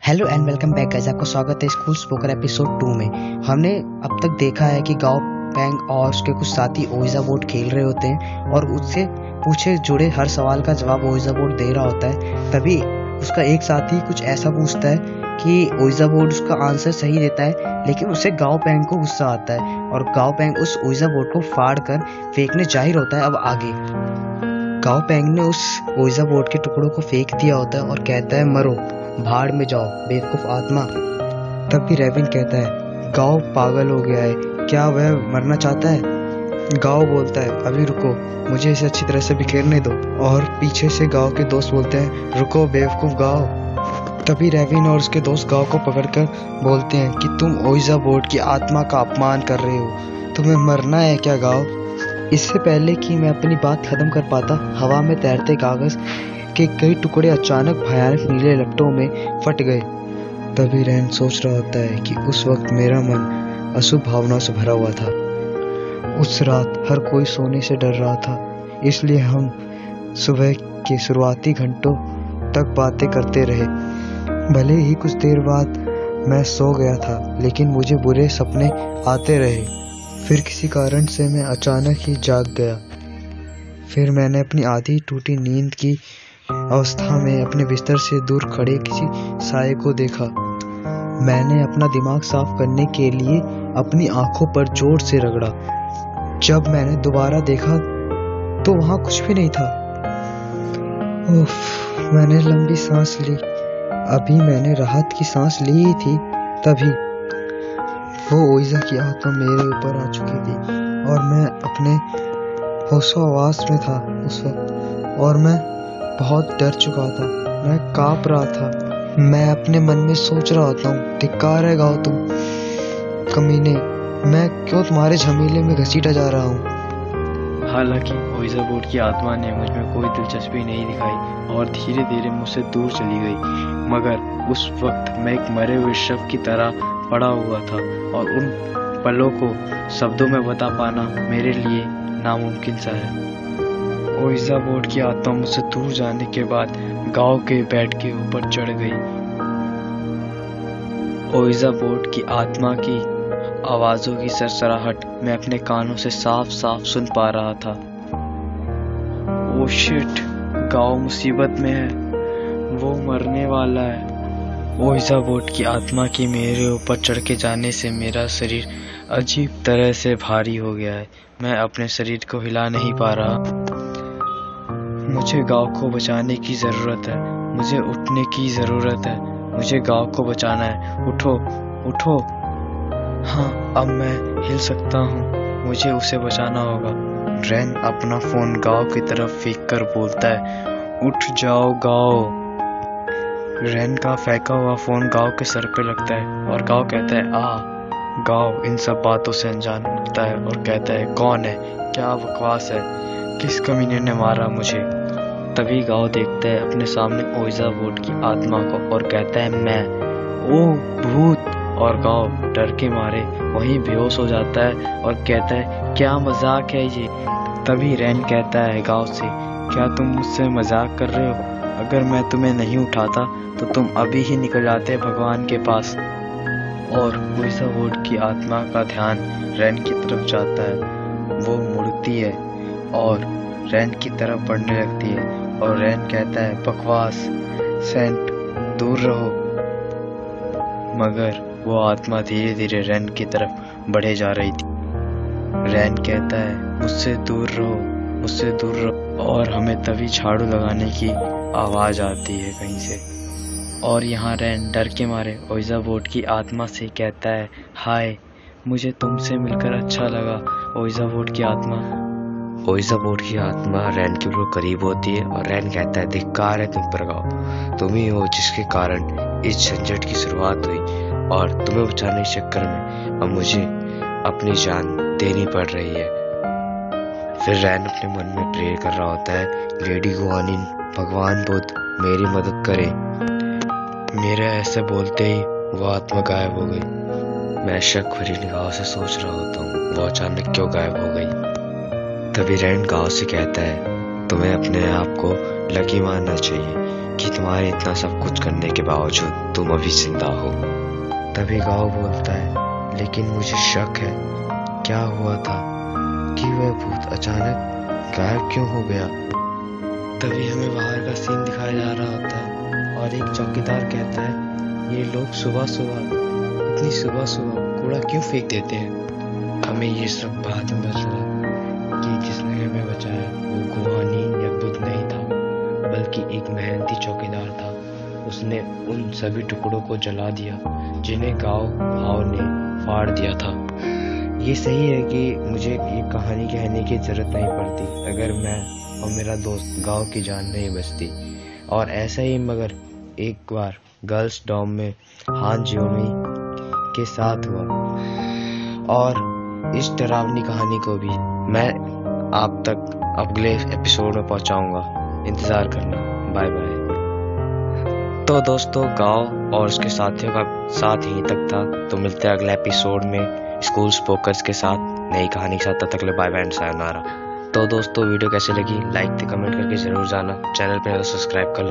Hello and welcome back guys, आपका स्वागत है स्कूल स्पोकन एपिसोड 2 में। हमने अब तक देखा है कि गाओ पैंग और उसके कुछ साथी ओइजा बोर्ड खेल रहे होते हैं और उससे पूछे जुड़े हर सवाल का जवाब ओइजा बोर्ड दे रहा होता है। तभी उसका एक साथी कुछ ऐसा पूछता है कि ओइजा बोर्ड उसका आंसर सही देता है, लेकिन उसे गाओ पैंग को गुस्सा आता है और गाओ पैंग उस ओइजा बोर्ड को फाड़ कर फेंकने जाहिर होता है। अब आगे गाओ पैंग ने उस ओइजा बोर्ड के टुकड़ों को फेंक दिया होता है और कहता है, मरो, भाड़ में जाओ बेवकूफ आत्मा। तभी रेविन कहता है, गाओ पागल हो गया है, क्या वह मरना चाहता है? गाओ बोलता है, अभी रुको, मुझे इसे अच्छी तरह से बिखेरने दो। और पीछे से गाओ के दोस्त बोलते हैं, रुको बेवकूफ गाओ। तभी रेविन और उसके दोस्त गाओ को पकड़कर बोलते हैं कि तुम ओइजा बोर्ड की आत्मा का अपमान कर रहे हो, तुम्हें मरना है क्या गाओ? इससे पहले कि मैं अपनी बात खत्म कर पाता, हवा में तैरते कागज के कई टुकड़े अचानक भयानक नीले लपटों में फट गए। तभी रैन सोच रहा होता है कि उस वक्त मेरा मन अशुभ भावनाओं से भरा हुआ था। उस रात हर कोई सोने से डर रहा था, इसलिए हम सुबह के शुरुआती घंटों तक बातें करते रहे। भले ही कुछ देर बाद मैं सो गया था, लेकिन मुझे बुरे सपने आते रहे। फिर किसी कारण से मैं अचानक ही जाग गया। फिर मैंने अपनी आधी टूटी नींद की अवस्था में अपने बिस्तर से दूर खड़े किसी साये को देखा। मैंने अपना दिमाग साफ करने के लिए अपनी आंखों पर जोर से रगड़ा। जब मैंने दोबारा देखा तो वहां कुछ भी नहीं था। उफ, मैंने लंबी सांस ली। अभी मैंने राहत की सांस ली ही थी, तभी वो ओइजा की आत्मा मेरे ऊपर आ चुकी थी और मैं अपने होशो-हवास में था उस वक्त, और मैं बहुत डर चुका था। मैं कांप रहा था। मैं अपने मन में सोच रहा होता हूँ, धिक्कार है गाओ तुम कमीने, मैं क्यों तुम्हारे झमेले में घसीटा जा रहा हूँ। हालांकि ओइजा बोर्ड की आत्मा ने मुझ में कोई दिलचस्पी नहीं दिखाई और धीरे धीरे मुझसे दूर चली गई, मगर उस वक्त मैं एक मरे हुए शव की तरह पड़ा हुआ था और उन पलों को शब्दों में बता पाना मेरे लिए नामुमकिन सा है। ओइजा बोर्ड की आत्मा मुझसे दूर जाने के बाद गांव के बेड के ऊपर चढ़ गई। ओइजा बोर्ड की आत्मा की आवाजों की सरसराहट मैं अपने कानों से साफ साफ सुन पा रहा था। ओ शिट, गांव मुसीबत में है, वो मरने वाला है। ओइजा बोर्ड की आत्मा की मेरे ऊपर चढ़ के जाने से मेरा शरीर अजीब तरह से भारी हो गया है। मैं अपने शरीर को हिला नहीं पा रहा। मुझे गांव को बचाने की जरूरत है, मुझे उठने की जरूरत है, मुझे गांव को बचाना है। उठो उठो। हाँ, अब मैं हिल सकता हूँ, मुझे उसे बचाना होगा। रैन अपना फोन गांव की तरफ फेंक कर बोलता है, उठ जाओ गांव। रैन का फेंका हुआ फोन गांव के सर पे लगता है और गांव कहता है, आ। गांव इन सब बातों से अनजान होता है और कहता है, कौन है, क्या बकवास है, किस कमीने ने मारा मुझे? तभी गांव देखता है अपने सामने ओइजा बोर्ड की आत्मा को और कहता है, मैं। ओ भूत! और गांव डर के मारे वहीं बेहोश हो जाता है और कहता है, क्या मजाक है ये? तभी रैन कहता है गांव से, क्या तुम मुझसे मजाक कर रहे हो? अगर मैं तुम्हें नहीं उठाता तो तुम अभी ही निकल जाते भगवान के पास। और ओइजा बोर्ड की आत्मा का ध्यान रैन की तरफ जाता है। वो मुड़ती है और रैन की तरफ बढ़ने लगती है और रैन कहता है, बकवास, सेंट, दूर रहो। मगर वो आत्मा धीरे धीरे रैन की तरफ बढ़े जा रही थी। रैन कहता है, मुझसे दूर रहो, मुझसे दूर रहो। और हमें तभी झाड़ू लगाने की आवाज आती है कहीं से, और यहाँ रैन डर के मारे ओइजा बोर्ड की आत्मा से कहता है, हाय, मुझे तुमसे मिलकर अच्छा लगा ओइजा बोर्ड की आत्मा। ओइजा बोर्ड की आत्मा रैन के बिल्कुल करीब होती है और रैन कहता है, धिक्कार है तुम पर गाओ, तुम ही हो जिसके कारण इस झंझट की शुरुआत हुई और तुम्हें बचाने के चक्कर में अब मुझे अपनी जान देनी पड़ रही है। फिर रैन अपने मन में प्रे कर रहा होता है, लेडी गुआनिन, भगवान बुद्ध, मेरी मदद करे। मेरे ऐसे बोलते ही वो आत्मा गायब हो गई। मैं शक भरी निगाहों से सोच रहा होता हूँ, वो अचानक क्यों गायब हो गई। तभी रैन गांव से कहता है, तुम्हें अपने आप को लकी मानना चाहिए कि तुम्हारे इतना सब कुछ करने के बावजूद तुम अभी जिंदा हो। तभी गाँव बोलता है, लेकिन मुझे शक है, क्या हुआ था कि वह भूत अचानक गायब क्यों हो गया। तभी हमें बाहर का सीन दिखाया जा रहा होता है और एक चौकीदार कहता है, ये लोग सुबह सुबह इतनी सुबह सुबह कूड़ा क्यों फेंक देते हैं। हमें ये सब बाद में पता चला कि जिसने हमें बचाया वो गुहानी या बुद्ध नहीं था, बल्कि एक मेहनती चौकीदार था। उसने उन सभी टुकड़ों को जला दिया जिन्हें गांव भाव ने फाड़ दिया था। ये सही है कि मुझे ये कहानी कहने की जरूरत नहीं पड़ती अगर मैं और मेरा दोस्त गांव की जान नहीं बचती। और ऐसा ही मगर एक बार गर्ल्स डॉम में हान जियोमी के साथ हुआ, और इस डरावनी कहानी को भी मैं आप तक अगले एपिसोड में पहुंचाऊंगा। इंतजार करना। Bye bye. तो दोस्तों, गांव और उसके साथियों का साथ यहीं तक था। तो मिलते हैं अगले एपिसोड में स्कूल स्पोकर्स के साथ नई कहानी के साथ। तब तक के लिए बाय बाय एंड सायोनारा। तो दोस्तों, वीडियो कैसे लगी लाइक कमेंट करके जरूर जाना। चैनल पे सब्सक्राइब कर